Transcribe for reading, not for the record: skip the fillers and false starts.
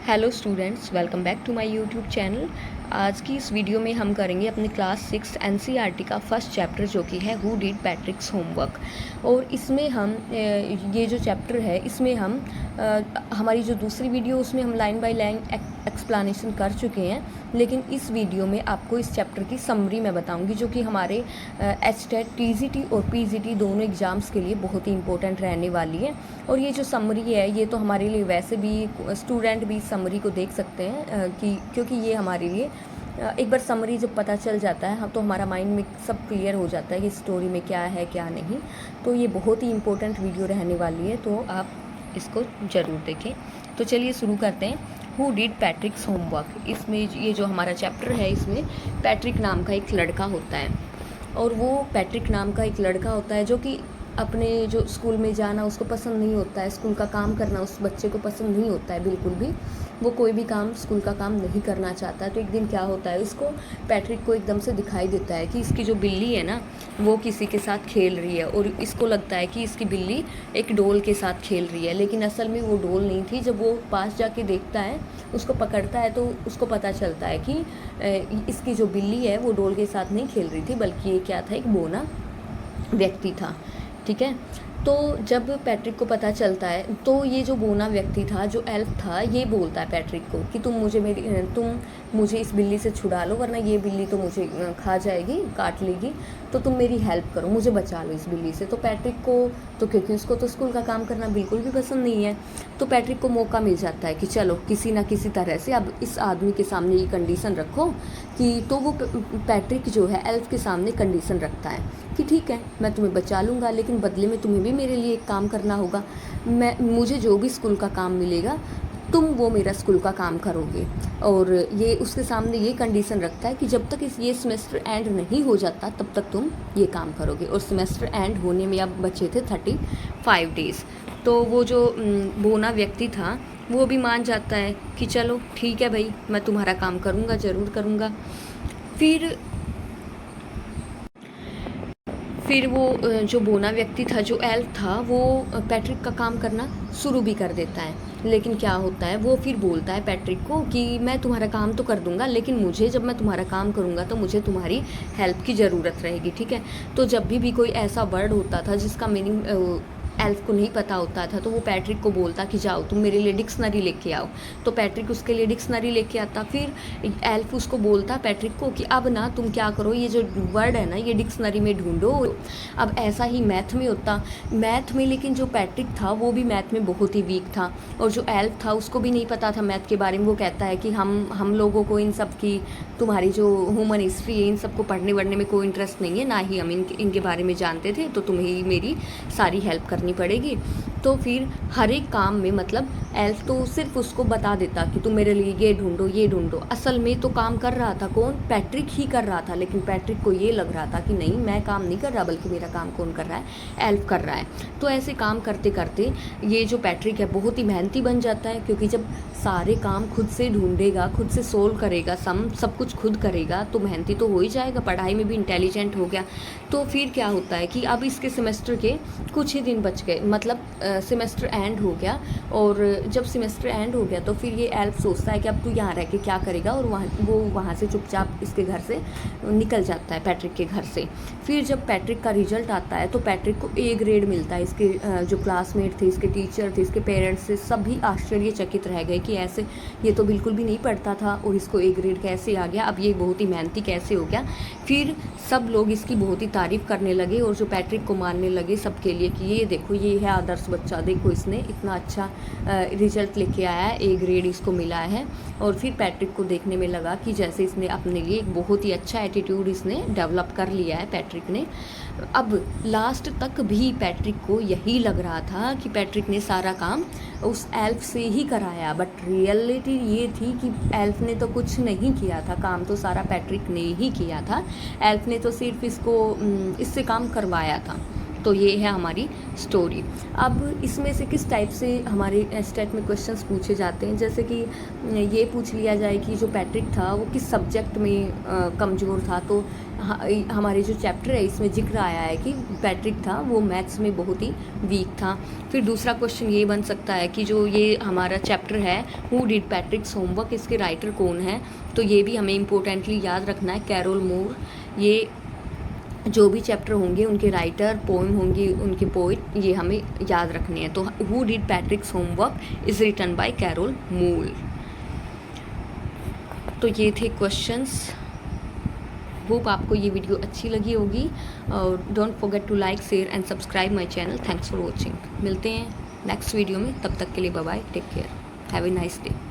Hello students, welcome back to my YouTube channel. आज की इस वीडियो में हम करेंगे अपने क्लास 6 एनसीईआरटी का फर्स्ट चैप्टर जो कि है हु डिड पैट्रिक्स होमवर्क। और इसमें हम ये जो चैप्टर है इसमें हम हमारी जो दूसरी वीडियो उसमें हम लाइन बाय लाइन एक्सप्लेनेशन कर चुके हैं, लेकिन इस वीडियो में आपको इस चैप्टर की समरी मैं बताऊंगी जो कि हमारे एचटेट, टीजीटी और पीजीटी दोनों एग्ज़ाम्स के लिए बहुत ही इंपॉर्टेंट रहने वाली है। और ये जो समरी है ये तो हमारे लिए वैसे भी स्टूडेंट भी समरी को देख सकते हैं क्योंकि ये हमारे लिए एक बार समरी जब पता चल जाता है तो हमारा माइंड में सब क्लियर हो जाता है कि स्टोरी में क्या है क्या नहीं। तो ये बहुत ही इंपॉर्टेंट वीडियो रहने वाली है, तो आप इसको ज़रूर देखें। तो चलिए शुरू करते हैं। Who did Patrick's homework. इसमें ये जो हमारा चैप्टर है इसमें पैट्रिक नाम का एक लड़का होता है, और वो पैट्रिक नाम का एक लड़का होता है जो कि अपने जो स्कूल में जाना उसको पसंद नहीं होता है, स्कूल का काम करना उस बच्चे को पसंद नहीं होता है बिल्कुल भी। वो कोई भी काम स्कूल का काम नहीं करना चाहता है। तो एक दिन क्या होता है, उसको पैट्रिक को एकदम से दिखाई देता है कि इसकी जो बिल्ली है ना वो किसी के साथ खेल रही है, और इसको लगता है कि इसकी बिल्ली एक डोल के साथ खेल रही है, लेकिन असल में वो डोल नहीं थी। जब वो पास जाके देखता है, उसको पकड़ता है, तो उसको पता चलता है कि इसकी जो बिल्ली है वो डोल के साथ नहीं खेल रही थी, बल्कि ये क्या था, एक बोना व्यक्ति था। ठीक है। तो जब पैट्रिक को पता चलता है तो ये जो बोना व्यक्ति था, जो एल्फ था, ये बोलता है पैट्रिक को कि तुम मुझे इस बिल्ली से छुड़ा लो, वरना ये बिल्ली तो मुझे खा जाएगी, काट लेगी। तो तुम मेरी हेल्प करो, मुझे बचा लो इस बिल्ली से। तो पैट्रिक को तो, क्योंकि उसको तो स्कूल का काम करना बिल्कुल भी पसंद नहीं है, तो पैट्रिक को मौका मिल जाता है कि चलो किसी ना किसी तरह से अब इस आदमी के सामने ये कंडीशन रखो कि, तो वो पैट्रिक जो है एल्फ के सामने कंडीशन रखता है कि ठीक है मैं तुम्हें बचा लूँगा, लेकिन बदले में तुम्हें भी मेरे लिए एक काम करना होगा। मुझे जो भी स्कूल का काम मिलेगा तुम वो मेरा स्कूल का काम करोगे। और ये उसके सामने ये कंडीशन रखता है कि जब तक ये सेमेस्टर एंड नहीं हो जाता तब तक तुम ये काम करोगे। और सेमेस्टर एंड होने में अब बचे थे 35 डेज़। तो वो जो बोना व्यक्ति था वो भी मान जाता है कि चलो ठीक है भाई, मैं तुम्हारा काम करूँगा, ज़रूर करूँगा। फिर वो जो बोना व्यक्ति था, जो एल्फ था, वो पैट्रिक का काम करना शुरू भी कर देता है। लेकिन क्या होता है, वो फिर बोलता है पैट्रिक को कि मैं तुम्हारा काम तो कर दूंगा, लेकिन जब मैं तुम्हारा काम करूंगा तो मुझे तुम्हारी हेल्प की ज़रूरत रहेगी। ठीक है। तो जब भी कोई ऐसा वर्ड होता था जिसका मीनिंग एल्फ को नहीं पता होता था, तो वो पैट्रिक को बोलता कि जाओ तुम मेरे लिए डिक्शनरी लेके आओ। तो पैट्रिक उसके लिए डिक्शनरी लेके आता। फिर एल्फ उसको बोलता पैट्रिक को कि अब ना तुम क्या करो, ये जो वर्ड है ना ये डिक्शनरी में ढूंढो। अब ऐसा ही मैथ में होता, मैथ में, लेकिन जो पैट्रिक था वो भी मैथ में बहुत ही वीक था, और जो एल्फ था उसको भी नहीं पता था मैथ के बारे में। वो कहता है कि हम लोगों को इन सब की, तुम्हारी जो ह्यूमन हिस्ट्री है इन सबको पढ़ने वढ़ने में कोई इंटरेस्ट नहीं है, ना ही हम इनके बारे में जानते थे, तो तुम्हें ही मेरी सारी हेल्प करनी पड़ेगी। तो फिर हर एक काम में मतलब एल्फ तो सिर्फ उसको बता देता कि तुम मेरे लिए ये ढूंढो ये ढूंढो। असल में तो काम कर रहा था कौन, पैट्रिक ही कर रहा था, लेकिन पैट्रिक को ये लग रहा था कि नहीं मैं काम नहीं कर रहा, बल्कि मेरा काम कौन कर रहा है, एल्फ कर रहा है। तो ऐसे काम करते करते ये जो पैट्रिक है बहुत ही मेहनती बन जाता है, क्योंकि जब सारे काम खुद से ढूंढेगा, खुद से सोल्व करेगा, सब कुछ खुद करेगा, तो मेहनती तो हो ही जाएगा, पढ़ाई में भी इंटेलिजेंट हो गया। तो फिर क्या होता है कि अब इसके सेमेस्टर के कुछ ही दिन बच गए, मतलब सेमेस्टर एंड हो गया। और जब सेमेस्टर एंड हो गया तो फिर ये एल्फ सोचता है कि अब तू यहाँ रह के क्या करेगा, और वहाँ से चुपचाप इसके घर से निकल जाता है, पैट्रिक के घर से। फिर जब पैट्रिक का रिजल्ट आता है तो पैट्रिक को ए ग्रेड मिलता है। इसके जो क्लासमेट थे, इसके टीचर थे, इसके पेरेंट्स थे, सभी आश्चर्यचकित रह गए कि ऐसे ये तो बिल्कुल भी नहीं पढ़ता था और इसको ए ग्रेड कैसे आ गया, अब ये बहुत ही मेहनती कैसे हो गया। फिर सब लोग इसकी बहुत ही तारीफ़ करने लगे और जो पैट्रिक को मानने लगे सबके लिए कि ये देखो ये है आदर्श बच्चा, देखो इसने इतना अच्छा रिजल्ट लेके आया है, ए ग्रेड इसको मिला है। और फिर पैट्रिक को देखने में लगा कि जैसे इसने अपने लिए एक बहुत ही अच्छा एटीट्यूड इसने डेवलप कर लिया है पैट्रिक ने। अब लास्ट तक भी पैट्रिक को यही लग रहा था कि पैट्रिक ने सारा काम उस एल्फ से ही कराया, बट रियलिटी ये थी कि एल्फ ने तो कुछ नहीं किया था, काम तो सारा पैट्रिक ने ही किया था। एल्फ ने तो सिर्फ इससे काम करवाया था। तो ये है हमारी स्टोरी। अब इसमें से किस टाइप से हमारे स्टेट में क्वेश्चंस पूछे जाते हैं, जैसे कि ये पूछ लिया जाए कि जो पैट्रिक था वो किस सब्जेक्ट में कमज़ोर था, तो हमारे जो चैप्टर है इसमें जिक्र आया है कि पैट्रिक था वो मैथ्स में बहुत ही वीक था। फिर दूसरा क्वेश्चन ये बन सकता है कि जो ये हमारा चैप्टर है हु डिड पैट्रिक्स होमवर्क, इसके राइटर कौन है, तो ये भी हमें इम्पोर्टेंटली याद रखना है, कैरोल मूर। ये जो भी चैप्टर होंगे उनके राइटर, पोएम होंगी उनके पोइट, ये हमें याद रखने हैं। तो who did Patrick's homework is written by Carol Moore. तो ये थे क्वेश्चंस। होप आपको ये वीडियो अच्छी लगी होगी और don't forget to like, share and subscribe my channel. Thanks for watching. मिलते हैं नेक्स्ट वीडियो में, तब तक के लिए bye bye, take care, have a nice day.